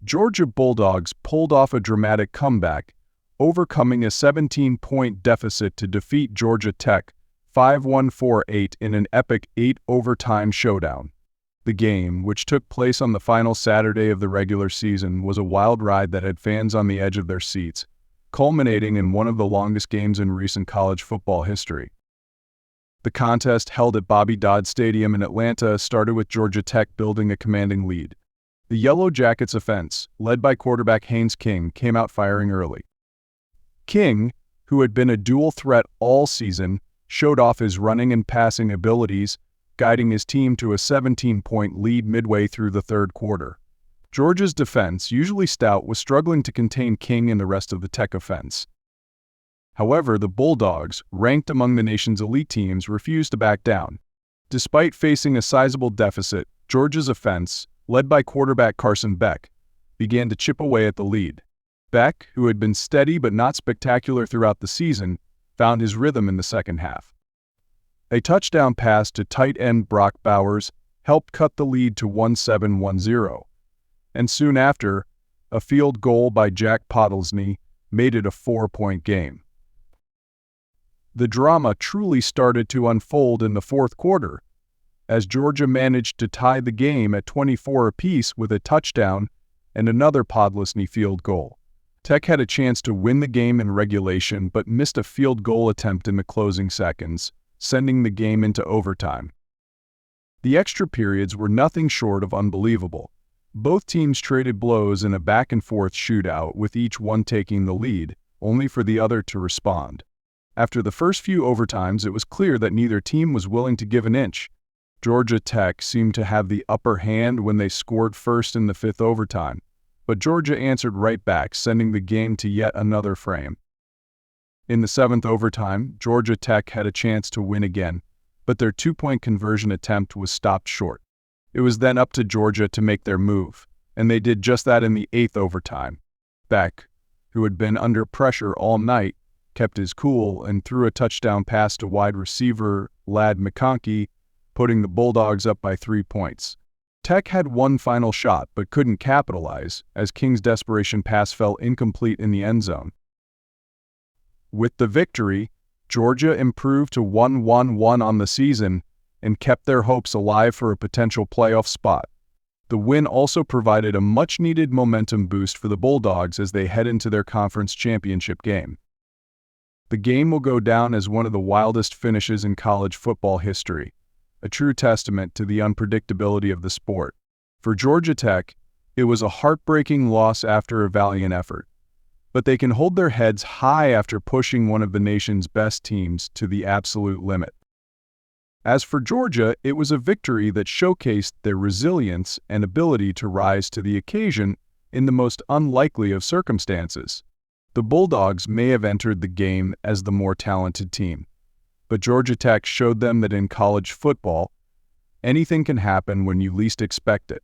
Georgia Bulldogs pulled off a dramatic comeback, overcoming a 17-point deficit to defeat Georgia Tech 5-1-4-8 in an epic 8-overtime showdown. The game, which took place on the final Saturday of the regular season, was a wild ride that had fans on the edge of their seats, culminating in one of the longest games in recent college football history. The contest, held at Bobby Dodd Stadium in Atlanta, started with Georgia Tech building a commanding lead. The Yellow Jackets' offense, led by quarterback Haynes King, came out firing early. King, who had been a dual threat all season, showed off his running and passing abilities, guiding his team to a 17-point lead midway through the third quarter. Georgia's defense, usually stout, was struggling to contain King and the rest of the Tech offense. However, the Bulldogs, ranked among the nation's elite teams, refused to back down. Despite facing a sizable deficit, Georgia's offense, led by quarterback Carson Beck, began to chip away at the lead. Beck, who had been steady but not spectacular throughout the season, found his rhythm in the second half. A touchdown pass to tight end Brock Bowers helped cut the lead to 17-10, and soon after, a field goal by Jack Podolsny made it a 4-point game. The drama truly started to unfold in the fourth quarter, as Georgia managed to tie the game at 24 apiece with a touchdown and another Podolsny field goal. Tech had a chance to win the game in regulation but missed a field goal attempt in the closing seconds, sending the game into overtime. The extra periods were nothing short of unbelievable. Both teams traded blows in a back-and-forth shootout, with each one taking the lead, only for the other to respond. After the first few overtimes, it was clear that neither team was willing to give an inch. Georgia Tech seemed to have the upper hand when they scored first in the fifth overtime, but Georgia answered right back, sending the game to yet another frame. In the seventh overtime, Georgia Tech had a chance to win again, but their two-point conversion attempt was stopped short. It was then up to Georgia to make their move, and they did just that in the eighth overtime. Beck, who had been under pressure all night, kept his cool and threw a touchdown pass to wide receiver Ladd McConkey, putting the Bulldogs up by 3 points. Tech had one final shot but couldn't capitalize, as King's desperation pass fell incomplete in the end zone. With the victory, Georgia improved to 1-1-1 on the season and kept their hopes alive for a potential playoff spot. The win also provided a much-needed momentum boost for the Bulldogs as they head into their conference championship game. The game will go down as one of the wildest finishes in college football history, a true testament to the unpredictability of the sport. For Georgia Tech, it was a heartbreaking loss after a valiant effort, but they can hold their heads high after pushing one of the nation's best teams to the absolute limit. As for Georgia, it was a victory that showcased their resilience and ability to rise to the occasion in the most unlikely of circumstances. The Bulldogs may have entered the game as the more talented team, but Georgia Tech showed them that in college football, anything can happen when you least expect it.